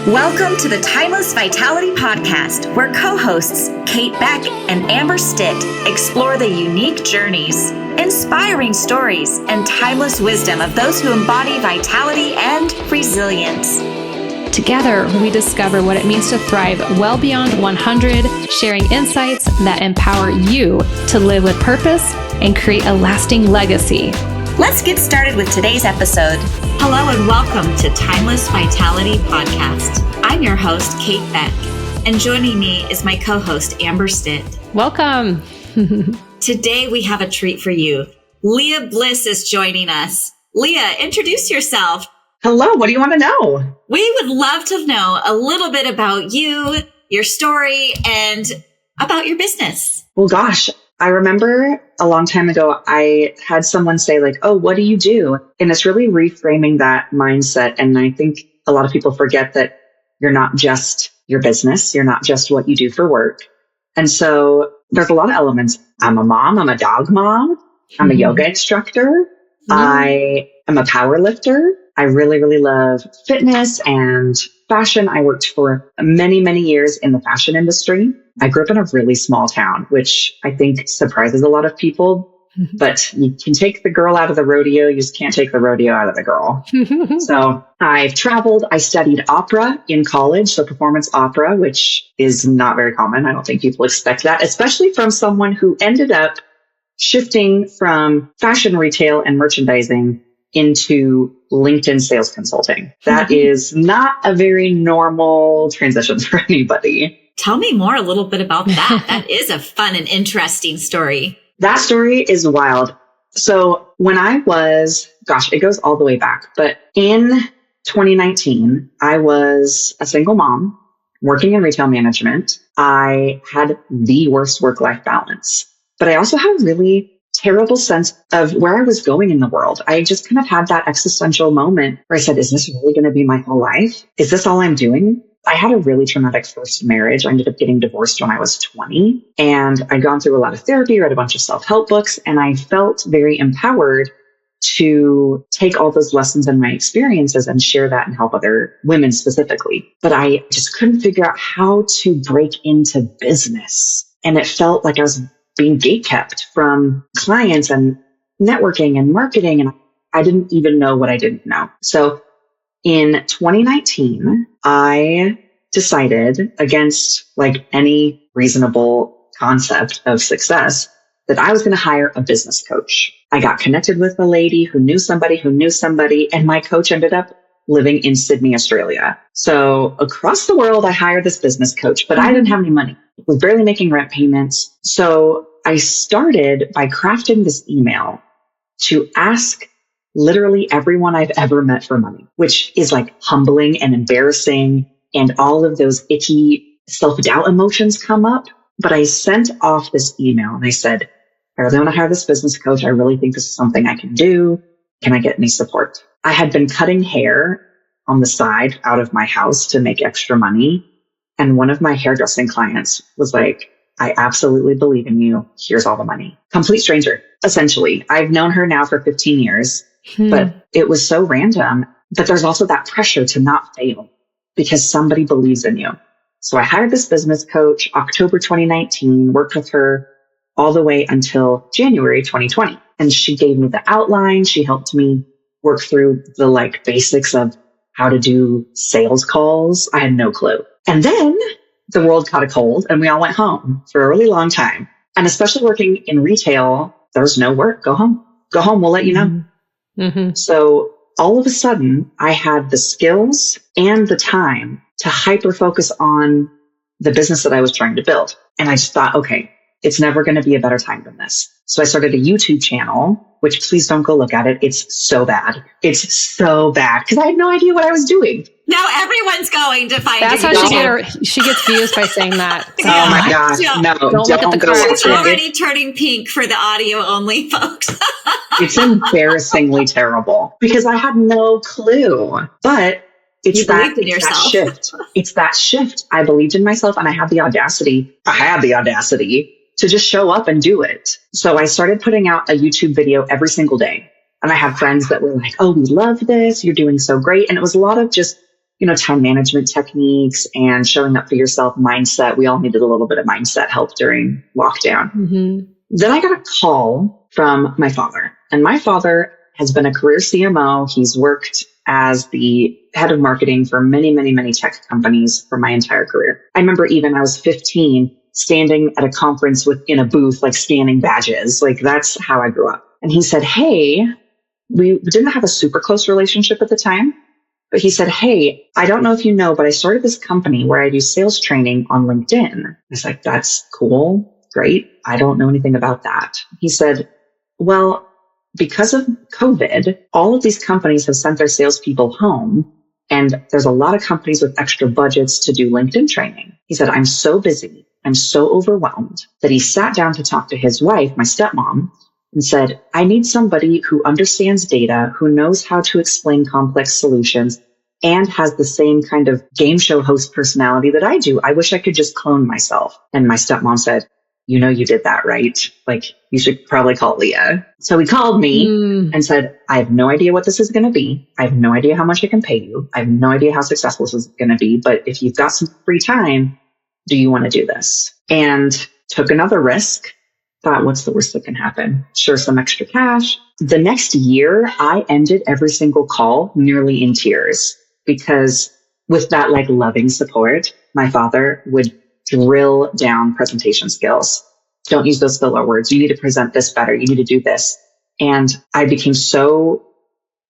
Welcome to the Timeless Vitality Podcast, where co-hosts Kate Beck and Amber Stitt explore the unique journeys, inspiring stories, and timeless wisdom of those who embody vitality and resilience. Together, we discover what it means to thrive well beyond 100, sharing insights that empower you to live with purpose and create a lasting legacy. Let's get started with today's episode. Hello and welcome to Timeless Vitality Podcast. I'm your host, Kate Beck, and joining me is my co-host, Amber Stitt. Welcome. Today, we have a treat for you. Lia Bliss is joining us. Lia, introduce yourself. Hello, what do you want to know? We would love to know a little bit about you, your story, and about your business. Well, gosh, I remember a long time ago, I had someone say like, oh, what do you do? And it's really reframing that mindset. And I think a lot of people forget that you're not just your business. You're not just what you do for work. And so there's a lot of elements. I'm a mom. I'm a dog mom. I'm a yoga instructor. I am a power lifter. I really, really love fitness and fashion. I worked for many, many years in the fashion industry. I grew up in a really small town, which I think surprises a lot of people. But you can take the girl out of the rodeo. You just can't take the rodeo out of the girl. So I've traveled. I studied opera in college, so performance opera, which is not very common. I don't think people expect that, especially from someone who ended up shifting from fashion retail and merchandising into LinkedIn sales consulting. That is not a very normal transition for anybody. Tell me more a little bit about that. That is a fun and interesting story. That story is wild. So when I was, it goes all the way back, but in 2019, I was a single mom working in retail management. I had the worst work-life balance, but I also had a really terrible sense of where I was going in the world. I just kind of had that existential moment where I said, is this really going to be my whole life? Is this all I'm doing? I had a really traumatic first marriage. I ended up getting divorced when I was 20, and I'd gone through a lot of therapy, read a bunch of self-help books, and I felt very empowered to take all those lessons and my experiences and share that and help other women specifically. But I just couldn't figure out how to break into business. And it felt like I was being gatekept from clients and networking and marketing. And I didn't even know what I didn't know. So in 2019, I decided, against like any reasonable concept of success, that I was going to hire a business coach. I got connected with a lady who knew somebody, and my coach ended up living in Sydney, Australia. So across the world, I hired this business coach, but I didn't have any money. I was barely making rent payments. So I started by crafting this email to ask literally everyone I've ever met for money, which is like humbling and embarrassing. And all of those icky self-doubt emotions come up. But I sent off this email and I said, I really want to hire this business coach. I really think this is something I can do. Can I get any support? I had been cutting hair on the side out of my house to make extra money. And one of my hairdressing clients was like, I absolutely believe in you. Here's all the money. Complete stranger, essentially. I've known her now for 15 years, but it was so random. But there's also that pressure to not fail because somebody believes in you. So I hired this business coach, October 2019, worked with her all the way until January 2020. And she gave me the outline. She helped me work through the like basics of how to do sales calls. I had no clue. And then the world caught a cold and we all went home for a really long time. And especially working in retail, there's no work. Go home. Go home. We'll let you know. Mm-hmm. So all of a sudden I had the skills and the time to hyper focus on the business that I was trying to build. And I just thought, okay, it's never going to be a better time than this. So I started a YouTube channel, which please don't go look at it. It's so bad. It's so bad because I had no idea what I was doing. Now everyone's going to find That's how she gets views by saying that. So. Oh my gosh. No, don't look at the cards. It's already turning pink for the audio only folks. It's embarrassing terrible because I had no clue. But it's that shift. It's that shift. I believed in myself and I had the audacity to just show up and do it. So I started putting out a YouTube video every single day. And I had friends that were like, oh, we love this. You're doing so great. And it was a lot of just, time management techniques and showing up for yourself mindset. We all needed a little bit of mindset help during lockdown. Mm-hmm. Then I got a call from my father, and my father has been a career CMO. He's worked as the head of marketing for many, many, many tech companies for my entire career. I remember even I was 15 standing at a conference in a booth, like scanning badges. Like that's how I grew up. And he said, hey, we didn't have a super close relationship at the time, but he said, hey, I don't know if you know, but I started this company where I do sales training on LinkedIn. I was like, that's cool. Great. I don't know anything about that. He said, well, because of COVID, all of these companies have sent their salespeople home, and there's a lot of companies with extra budgets to do LinkedIn training. He said, I'm so busy. I'm so overwhelmed that he sat down to talk to his wife, my stepmom, and said, I need somebody who understands data, who knows how to explain complex solutions, and has the same kind of game show host personality that I do. I wish I could just clone myself. And my stepmom said, you did that, right? Like, you should probably call Lia. So he called me and said, I have no idea what this is going to be. I have no idea how much I can pay you. I have no idea how successful this is going to be. But if you've got some free time, do you want to do this? And took another risk. Thought, what's the worst that can happen? Sure, some extra cash. The next year, I ended every single call nearly in tears, because with that like loving support, my father would drill down presentation skills. Don't use those filler words. You need to present this better. You need to do this. And I became so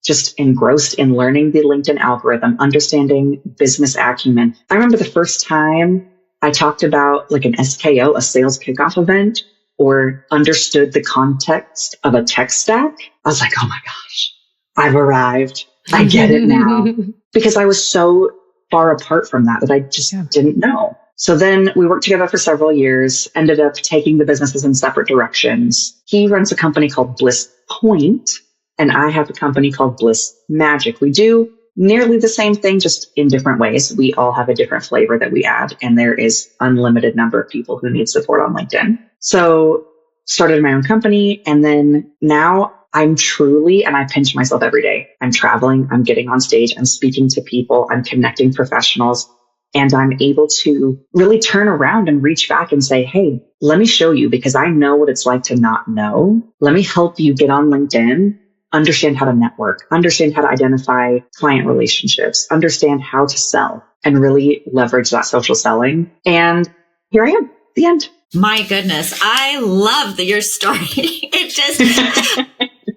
just engrossed in learning the LinkedIn algorithm, understanding business acumen. I remember the first time I talked about like an SKO, a sales kickoff event, or understood the context of a tech stack. I was like, oh my gosh, I've arrived. I get it now. Because I was so far apart from that I just didn't know. So then we worked together for several years, ended up taking the businesses in separate directions. He runs a company called Bliss Point, and I have a company called Blissmagic. We do nearly the same thing, just in different ways. We all have a different flavor that we add, and there is unlimited number of people who need support on LinkedIn. So started my own company, and then now I'm truly, and I pinch myself every day, I'm traveling, I'm getting on stage, I'm speaking to people, I'm connecting professionals, and I'm able to really turn around and reach back and say, hey, let me show you, because I know what it's like to not know. Let me help you get on LinkedIn, understand how to network, understand how to identify client relationships, understand how to sell, and really leverage that social selling. And here I am, the end. My goodness. I love your story. It just,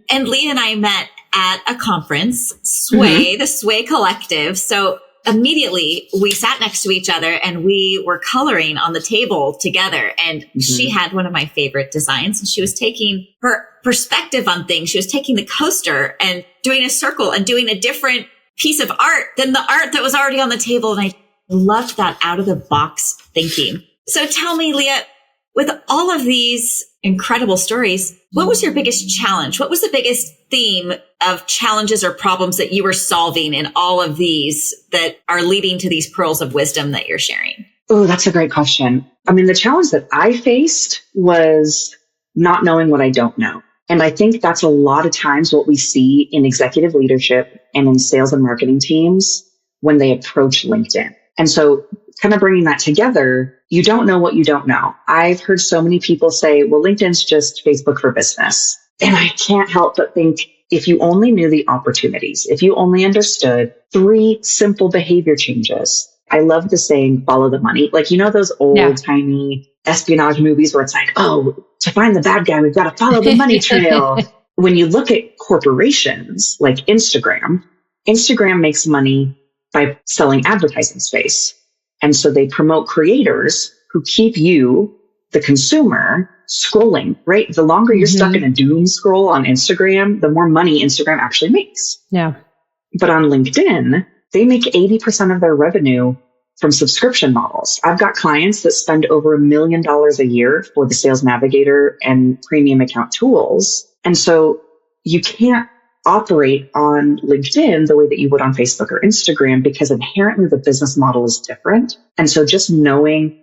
and Lee and I met at a conference, Sway, the Sway Collective. So immediately we sat next to each other and we were coloring on the table together. And she had one of my favorite designs, and she was taking her perspective on things. She was taking the coaster and doing a circle and doing a different piece of art than the art that was already on the table. And I loved that out of the box thinking. So tell me, Lia, with all of these incredible stories, what was your biggest challenge? What was the biggest theme of challenges or problems that you were solving in all of these that are leading to these pearls of wisdom that you're sharing? Oh, that's a great question. I mean, the challenge that I faced was not knowing what I don't know. And I think that's a lot of times what we see in executive leadership and in sales and marketing teams when they approach LinkedIn. And so kind of bringing that together, you don't know what you don't know. I've heard so many people say, well, LinkedIn's just Facebook for business. And I can't help but think, if you only knew the opportunities, if you only understood 3 simple behavior changes. I love the saying, follow the money. Like, those old tiny espionage movies where it's like, oh, to find the bad guy, we've got to follow the money trail. When you look at corporations like Instagram makes money by selling advertising space. And so they promote creators who keep you, the consumer, scrolling, right? The longer you're stuck in a doom scroll on Instagram, the more money Instagram actually makes. Yeah. But on LinkedIn, they make 80% of their revenue from subscription models. I've got clients that spend over $1 million a year for the Sales Navigator and premium account tools. And so you can't operate on LinkedIn the way that you would on Facebook or Instagram, because inherently the business model is different. And so just knowing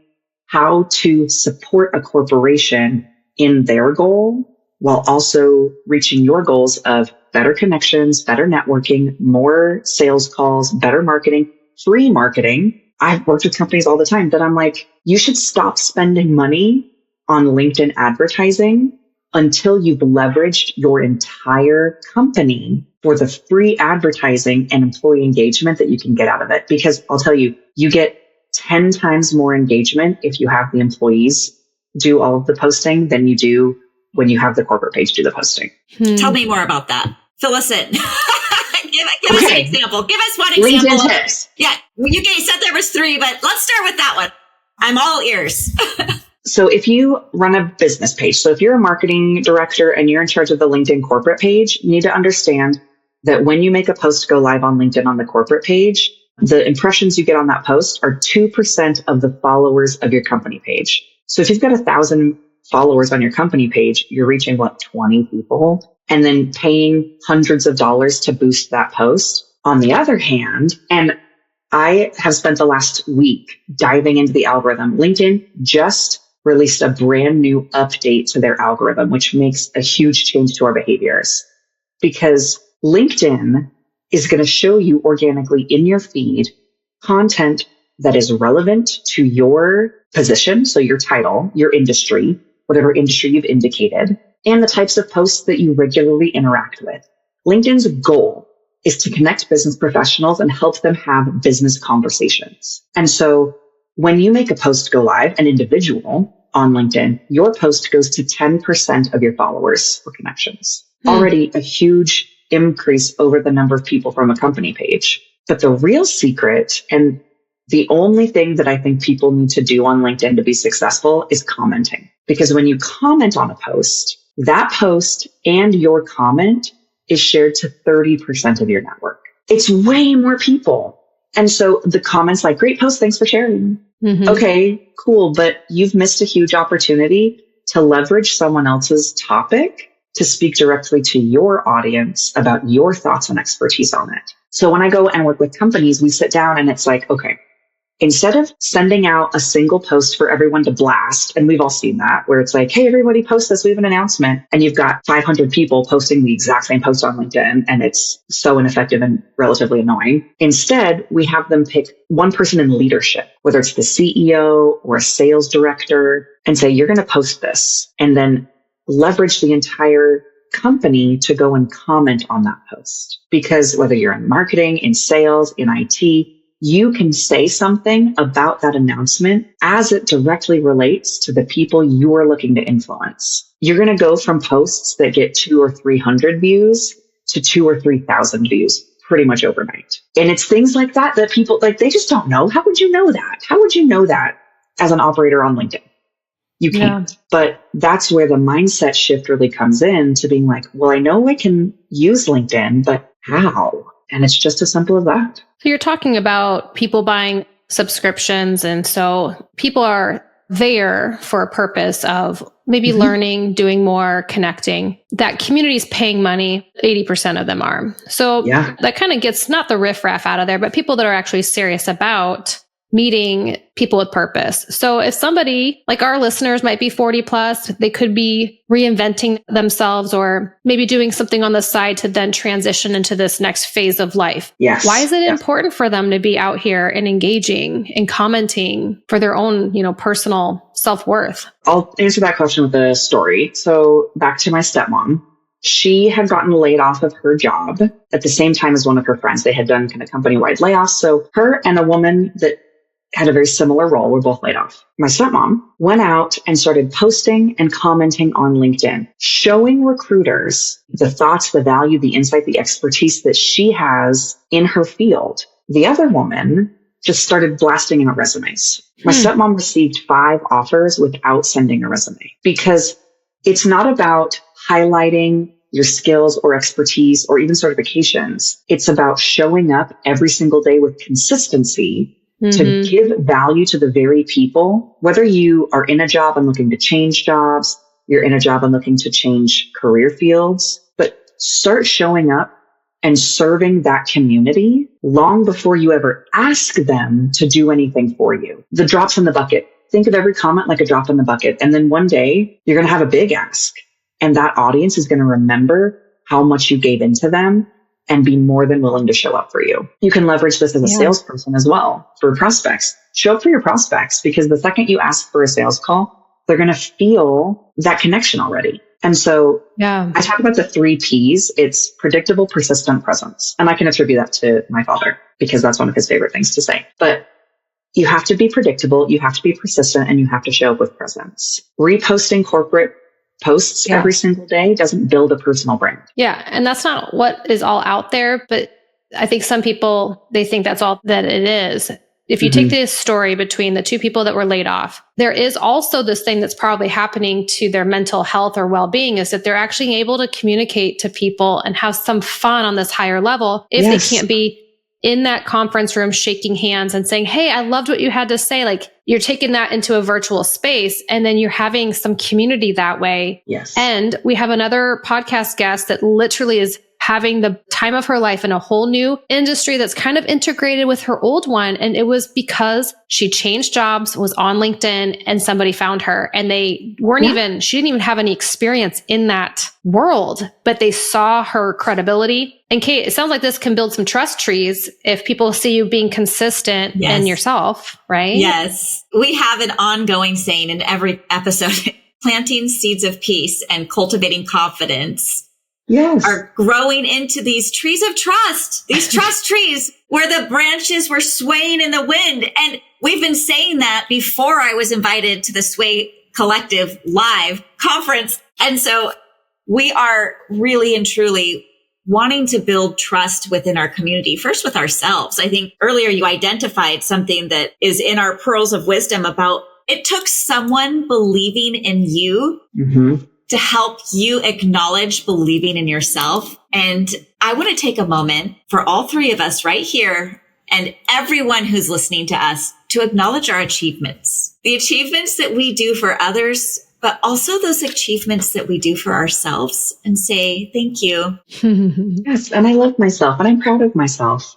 how to support a corporation in their goal while also reaching your goals of better connections, better networking, more sales calls, better marketing, free marketing. I've worked with companies all the time that I'm like, you should stop spending money on LinkedIn advertising until you've leveraged your entire company for the free advertising and employee engagement that you can get out of it. Because I'll tell you, you get 10 times more engagement if you have the employees do all of the posting than you do when you have the corporate page do the posting. Tell me more about that. Fill us in. Give us an example. Give us one example. LinkedIn tips. Yeah. You guys said there was 3, but let's start with that one. I'm all ears. So if you run a business page, so if you're a marketing director and you're in charge of the LinkedIn corporate page, you need to understand that when you make a post go live on LinkedIn on the corporate page, the impressions you get on that post are 2% of the followers of your company page. So if you've got 1,000 followers on your company page, you're reaching 20 people and then paying hundreds of dollars to boost that post. On the other hand, and I have spent the last week diving into the algorithm. LinkedIn just released a brand new update to their algorithm, which makes a huge change to our behaviors because LinkedIn is going to show you organically in your feed content that is relevant to your position. So your title, your industry, whatever industry you've indicated, and the types of posts that you regularly interact with. LinkedIn's goal is to connect business professionals and help them have business conversations. And so when you make a post go live, an individual on LinkedIn, your post goes to 10% of your followers for connections. Already a huge increase over the number of people from a company page. But the real secret, and the only thing that I think people need to do on LinkedIn to be successful, is commenting. Because when you comment on a post, that post and your comment is shared to 30% of your network. It's way more people. And so the comments like, great post, thanks for sharing. Okay, cool. But you've missed a huge opportunity to leverage someone else's topic to speak directly to your audience about your thoughts and expertise on it. So when I go and work with companies, we sit down and it's like, okay, instead of sending out a single post for everyone to blast, and we've all seen that, where it's like, hey, everybody post this, we have an announcement, and you've got 500 people posting the exact same post on LinkedIn, and it's so ineffective and relatively annoying. Instead, we have them pick one person in leadership, whether it's the CEO or a sales director, and say, you're going to post this, and then leverage the entire company to go and comment on that post. Because whether you're in marketing, in sales, in IT, you can say something about that announcement as it directly relates to the people you are looking to influence. You're going to go from posts that get 200 or 300 views to 2,000 or 3,000 views pretty much overnight. And it's things like that that people, like, they just don't know. How would you know that? How would you know that as an operator on LinkedIn? You can't. Yeah. But that's where the mindset shift really comes in to being like, well, I know I can use LinkedIn, but how? And it's just as simple as that. So you're talking about people buying subscriptions. And so people are there for a purpose of maybe learning, doing more, connecting. That community is paying money, 80% of them are. So that kind of gets not the riffraff out of there, but people that are actually serious about meeting people with purpose. So if somebody like our listeners might be 40 plus, they could be reinventing themselves or maybe doing something on the side to then transition into this next phase of life. Yes. Why is it important for them to be out here and engaging and commenting for their own, personal self-worth? I'll answer that question with a story. So back to my stepmom. She had gotten laid off of her job at the same time as one of her friends. They had done kind of company-wide layoffs. So her and a woman that had a very similar role were both laid off. My stepmom went out and started posting and commenting on LinkedIn, showing recruiters the thoughts, the value, the insight, the expertise that she has in her field. The other woman just started blasting in her resumes. My stepmom received 5 offers without sending a resume, because it's not about highlighting your skills or expertise or even certifications. It's about showing up every single day with consistency to give value to the very people, whether you are in a job and looking to change jobs, you're in a job and looking to change career fields, but start showing up and serving that community long before you ever ask them to do anything for you. The drops in the bucket. Think of every comment like a drop in the bucket. And then one day you're going to have a big ask, and that audience is going to remember how much you gave into them and be more than willing to show up for you. You can leverage this as a salesperson as well for prospects. Show up for your prospects, because the second you ask for a sales call, they're going to feel that connection already. And so I talk about the 3 Ps. It's predictable, persistent, presence. And I can attribute that to my father because that's one of his favorite things to say. But you have to be predictable, you have to be persistent, and you have to show up with presence. Reposting corporate posts every single day doesn't build a personal brand. Yeah. And that's not what is all out there. But I think some people, they think that's all that it is. If you take this story between the 2 people that were laid off, there is also this thing that's probably happening to their mental health or well-being, is that they're actually able to communicate to people and have some fun on this higher level if they can't be in that conference room shaking hands and saying, hey, I loved what you had to say. Like, you're taking that into a virtual space and then you're having some community that way. Yes. And we have another podcast guest that literally is having the time of her life in a whole new industry that's kind of integrated with her old one. And it was because she changed jobs, was on LinkedIn, and somebody found her, and they weren't she didn't even have any experience in that world, but they saw her credibility. And Kate, it sounds like this can build some trust trees if people see you being consistent in yourself, right? Yes. We have an ongoing saying in every episode, planting seeds of peace and cultivating confidence are growing into these trees of trust, these trust trees where the branches were swaying in the wind. And we've been saying that before I was invited to the Sway Collective live conference. And so we are really and truly wanting to build trust within our community, first with ourselves. I think earlier you identified something that is in our pearls of wisdom about it took someone believing in you to help you acknowledge believing in yourself. And I want to take a moment for all 3 of us right here and everyone who's listening to us to acknowledge our achievements, the achievements that we do for others, but also those achievements that we do for ourselves, and say, thank you. Yes. And I love myself and I'm proud of myself.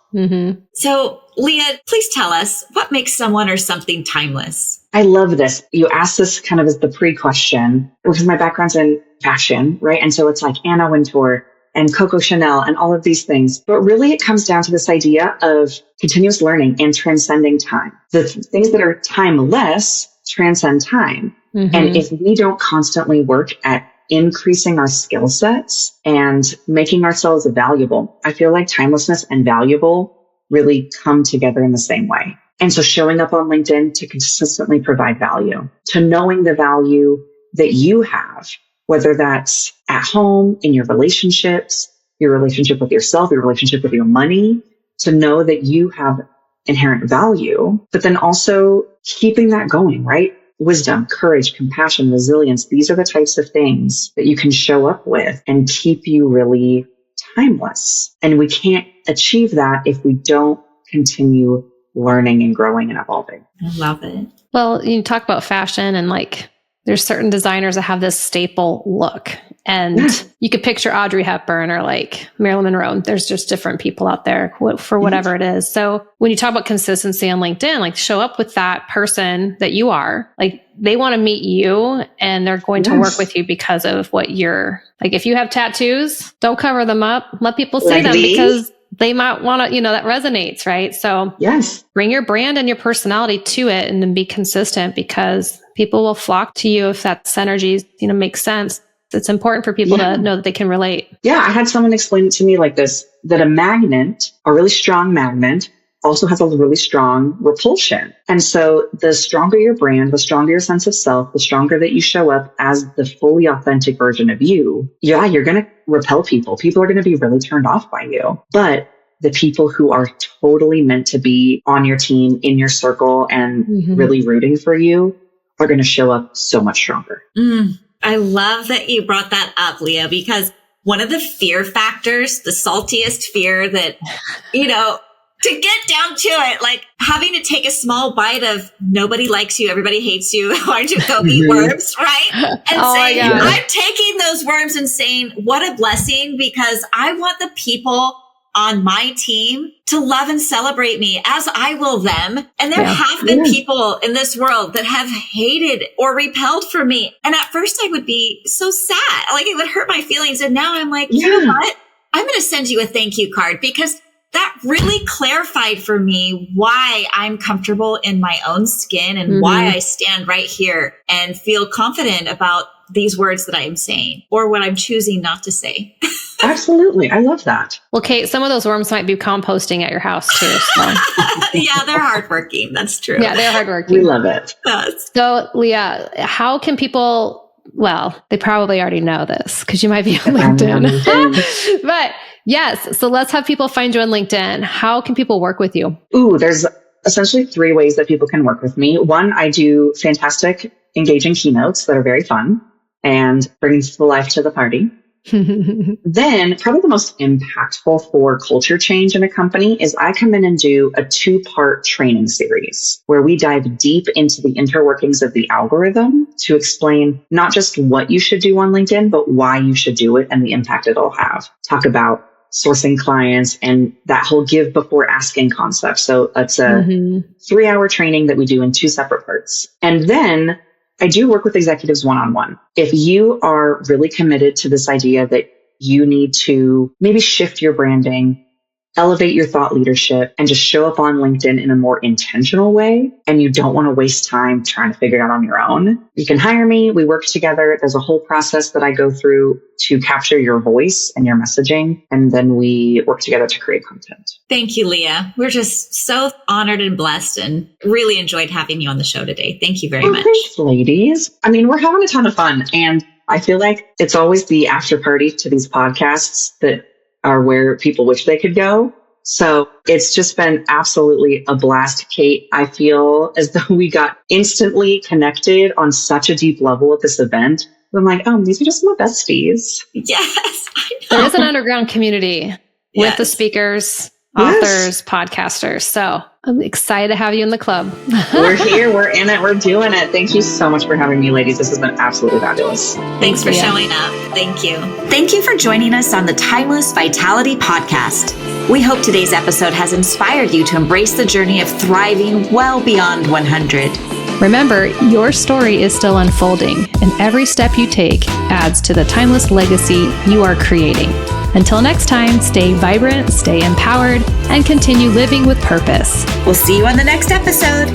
So Lia, please tell us, what makes someone or something timeless? I love this. You asked this kind of as the pre-question, because my background's in fashion, right? And so it's like Anna Wintour and Coco Chanel and all of these things. But really it comes down to this idea of continuous learning and transcending time. The things that are timeless transcend time. And if we don't constantly work at increasing our skill sets and making ourselves valuable, I feel like timelessness and valuable really come together in the same way. And so showing up on LinkedIn to consistently provide value, to knowing the value that you have, whether that's at home, in your relationships, your relationship with yourself, your relationship with your money, to know that you have inherent value, but then also keeping that going, right? Wisdom, courage, compassion, resilience. These are the types of things that you can show up with and keep you really timeless. And we can't achieve that if we don't continue learning and growing and evolving. I love it. Well, you talk about fashion and like there's certain designers that have this staple look, and you could picture Audrey Hepburn or like Marilyn Monroe. There's just different people out there for whatever it is. So when you talk about consistency on LinkedIn, like show up with that person that you are. Like they want to meet you and they're going to work with you because of what you're like. If you have tattoos, don't cover them up. Let people see like them these? Because they might want to, that resonates, right? So bring your brand and your personality to it and then be consistent, because people will flock to you if that synergy, makes sense. It's important for people to know that they can relate. Yeah. I had someone explain it to me like this, that a magnet, a really strong magnet, also has a really strong repulsion. And so the stronger your brand, the stronger your sense of self, the stronger that you show up as the fully authentic version of you, you're going to repel people. People are going to be really turned off by you. But the people who are totally meant to be on your team, in your circle, and really rooting for you are going to show up so much stronger. I love that you brought that up, Lia, because one of the fear factors, the saltiest fear that, to get down to it, like having to take a small bite of nobody likes you, everybody hates you, why don't you go eat worms, right? And saying, I'm taking those worms and saying, what a blessing, because I want the people on my team to love and celebrate me as I will them. And there have been people in this world that have hated or repelled from me. And at first I would be so sad, like it would hurt my feelings. And now I'm like, you know what? I'm going to send you a thank you card, because that really clarified for me why I'm comfortable in my own skin and why I stand right here and feel confident about these words that I am saying or what I'm choosing not to say. Absolutely. I love that. Well, Kate, some of those worms might be composting at your house too. So. Yeah, they're hardworking. That's true. Yeah, they're hardworking. We love it. Yes. So, Lia, how can people, well, they probably already know this because you might be on LinkedIn. But yes, so let's have people find you on LinkedIn. How can people work with you? Ooh, there's essentially 3 ways that people can work with me. One, I do fantastic, engaging keynotes that are very fun and brings the life to the party. Then probably the most impactful for culture change in a company is I come in and do a 2-part training series where we dive deep into the inner workings of the algorithm to explain not just what you should do on LinkedIn, but why you should do it and the impact it'll have. Talk about sourcing clients and that whole give before asking concept. So it's a 3-hour training that we do in 2 separate parts. And then I do work with executives one-on-one. If you are really committed to this idea that you need to maybe shift your branding, elevate your thought leadership, and just show up on LinkedIn in a more intentional way, and you don't want to waste time trying to figure it out on your own, you can hire me. We work together. There's a whole process that I go through to capture your voice and your messaging, and then we work together to create content. Thank you, Lia. We're just so honored and blessed and really enjoyed having you on the show today. Thank you very much. Thanks, ladies. I mean, we're having a ton of fun, and I feel like it's always the after party to these podcasts that are where people wish they could go. So it's just been absolutely a blast, Kate. I feel as though we got instantly connected on such a deep level at this event. I'm like, oh, these are just my besties. Yes, I know. There is an underground community with the speakers, authors, podcasters. So I'm excited to have you in the club. We're here. We're in it. We're doing it. Thank you so much for having me, ladies. This has been absolutely fabulous. Thanks for showing up. Thank you. Thank you for joining us on the Timeless Vitality Podcast. We hope today's episode has inspired you to embrace the journey of thriving well beyond 100. Remember, your story is still unfolding, and every step you take adds to the timeless legacy you are creating. Until next time, stay vibrant, stay empowered, and continue living with purpose. We'll see you on the next episode.